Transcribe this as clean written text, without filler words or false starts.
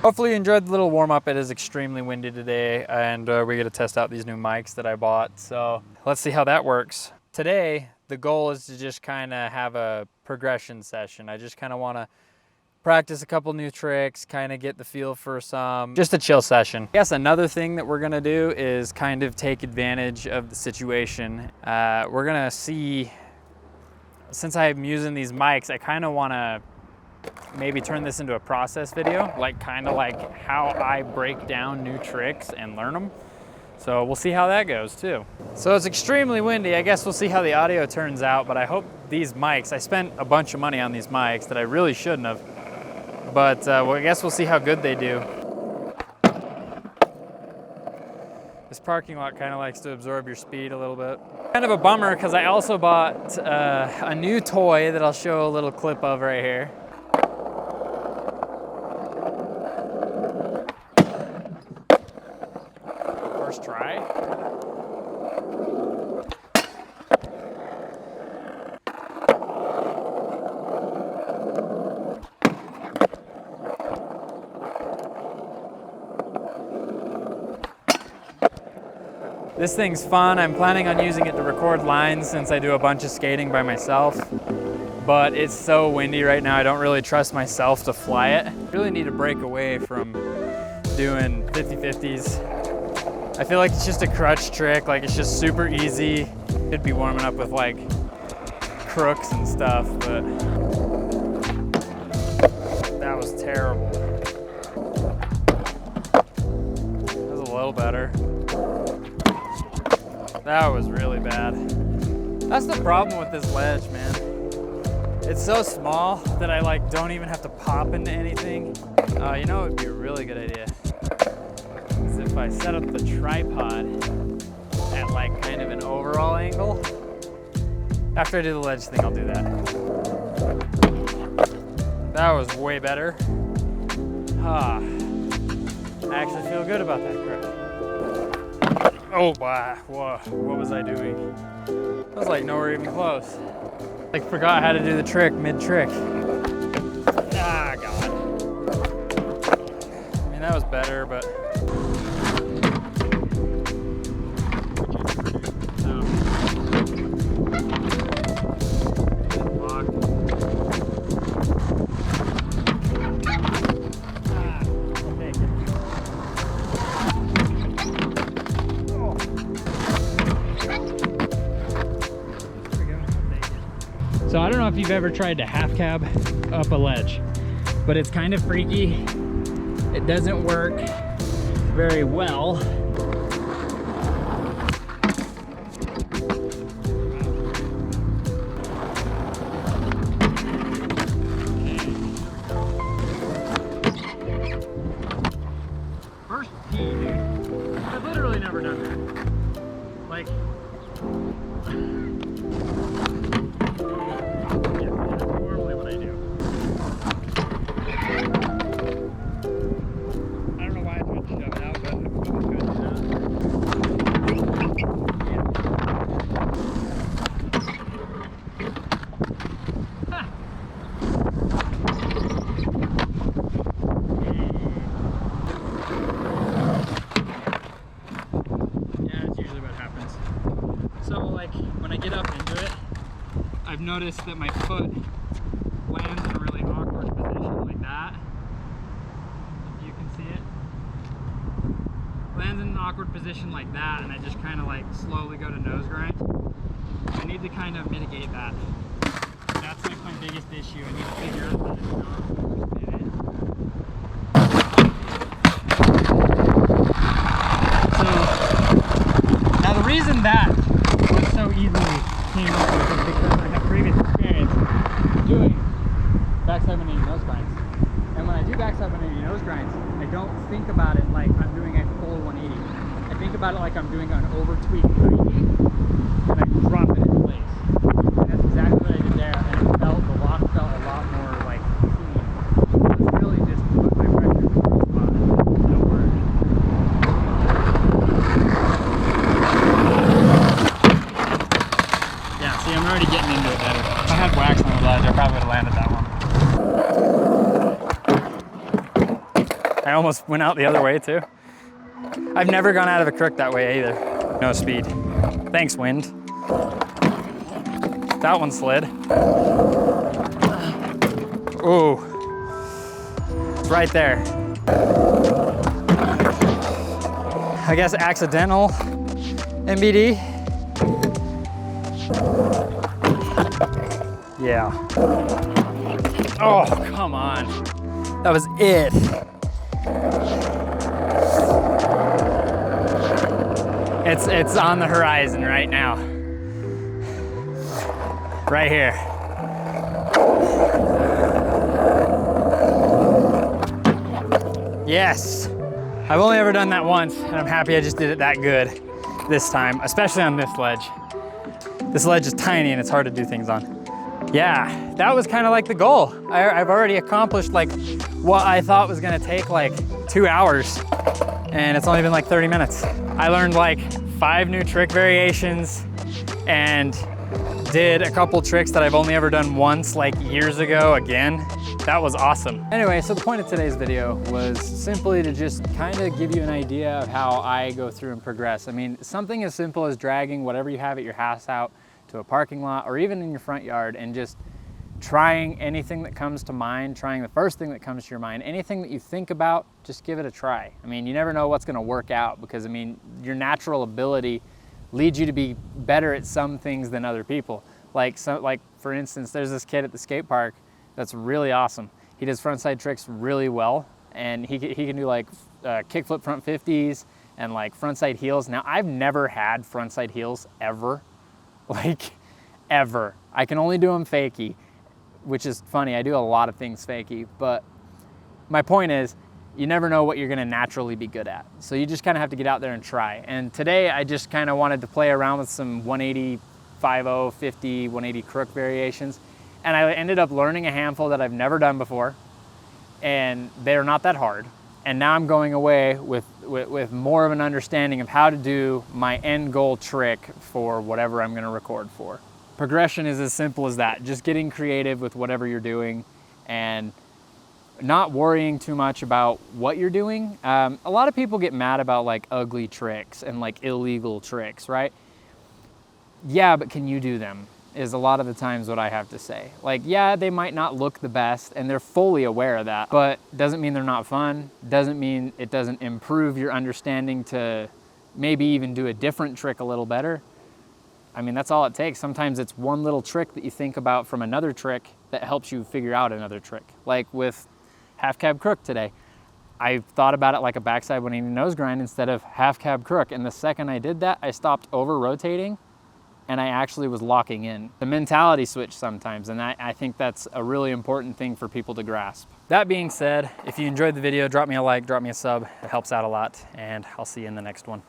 Hopefully you enjoyed the little warm-up. It is extremely windy today, and we're gonna test out these new mics that I bought. So let's see how that works. Today, the goal is to just kind of have a progression session. I just kind of want to practice a couple new tricks, kind of get the feel for just a chill session. I guess another thing that we're gonna do is kind of take advantage of the situation. We're gonna see, since I'm using these mics, I kind of want to maybe turn this into a process video, like kind of like how I break down new tricks and learn them. So we'll see how that goes too. So it's extremely windy. I guess we'll see how the audio turns out, but I hope these mics, I spent a bunch of money on these mics that I really shouldn't have, but well, I guess we'll see how good they do. This parking lot kind of likes to absorb your speed a little bit. Kind of a bummer because I also bought a new toy that I'll show a little clip of right here. First try. This thing's fun. I'm planning on using it to record lines since I do a bunch of skating by myself, but it's so windy right now I don't really trust myself to fly it. I really need to break away from doing 50-50s. I feel like it's just a crutch trick, like it's just super easy. Could be warming up with like crooks and stuff, but that was terrible. That was a little better. That was really bad. That's the problem with this ledge, man. It's so small that I like don't even have to pop into anything. You know, it would be a really good idea is if I set up the tripod at like kind of an overall angle. After I do the ledge thing, I'll do that. That was way better. I actually feel good about that grip. Oh, wow, what was I doing? I was like nowhere even close. Like forgot how to do the trick mid-trick. Ah, God. I mean, that was better, but. So I don't know if you've ever tried to half cab up a ledge, but it's kind of freaky. It doesn't work very well. First tee, dude. I've literally never done that. Like, when I get up into it, I've noticed that my foot lands in a really awkward position like that. If you can see it. Lands in an awkward position like that, and I just kind of like slowly go to nose grind. I need to kind of mitigate that. That's like my biggest issue. I need to figure out how to do it. So, now the reason that was so easily came up with is because I have previous experience doing backside 180 nose grinds. And when I do backside 180 nose grinds, I don't think about it like I'm doing a full 180. I think about it like I'm doing an over-tweaked 90, and I drop it in place. And that's exactly what I did there, and it felt, the lock felt a lot more like clean. It's really just put my pressure in the spot. It'll work. Yeah, see, I'm already getting into it better. If I had wax on the ledge, I probably would have landed that one. I almost went out the other way too. I've never gone out of a crook that way either. No speed. Thanks, wind. That one slid. Ooh, it's right there. I guess accidental MBD. Yeah. Oh, come on. That was it. It's on the horizon right now. Right here. Yes. I've only ever done that once, and I'm happy I just did it that good this time, especially on this ledge. This ledge is tiny and it's hard to do things on. Yeah, that was kind of like the goal. I've already accomplished like what I thought was gonna take like 2 hours, and it's only been like 30 minutes. I learned like 5 new trick variations and did a couple tricks that I've only ever done once, like years ago again. That was awesome. Anyway, so the point of today's video was simply to just kind of give you an idea of how I go through and progress. I mean, something as simple as dragging whatever you have at your house out to a parking lot or even in your front yard and just trying anything that comes to mind, trying the first thing that comes to your mind, anything that you think about, just give it a try. I mean, you never know what's gonna work out because I mean, your natural ability leads you to be better at some things than other people. Like for instance, there's this kid at the skate park that's really awesome. He does frontside tricks really well, and he can do like kickflip front 50s and like frontside heels. Now, I've never had frontside heels ever, like ever. I can only do them fakie, which is funny. I do a lot of things fakie, but my point is, you never know what you're gonna naturally be good at. So you just kind of have to get out there and try. And today I just kind of wanted to play around with some 180, 50, 50, 180 crook variations. And I ended up learning a handful that I've never done before, and they're not that hard. And now I'm going away with more of an understanding of how to do my end goal trick for whatever I'm gonna record for. Progression is as simple as that, just getting creative with whatever you're doing and not worrying too much about what you're doing. A lot of people get mad about like ugly tricks and like illegal tricks, right? Yeah, but can you do them? Is a lot of the times what I have to say. Like, yeah, they might not look the best and they're fully aware of that, but doesn't mean they're not fun, doesn't mean it doesn't improve your understanding to maybe even do a different trick a little better. I mean, that's all it takes. Sometimes it's one little trick that you think about from another trick that helps you figure out another trick. Like with half cab crook today. I thought about it like a backside 180 nose grind instead of half cab crook. And the second I did that, I stopped over rotating and I actually was locking in. The mentality switch sometimes, and I think that's a really important thing for people to grasp. That being said, if you enjoyed the video, drop me a like, drop me a sub. It helps out a lot, and I'll see you in the next one.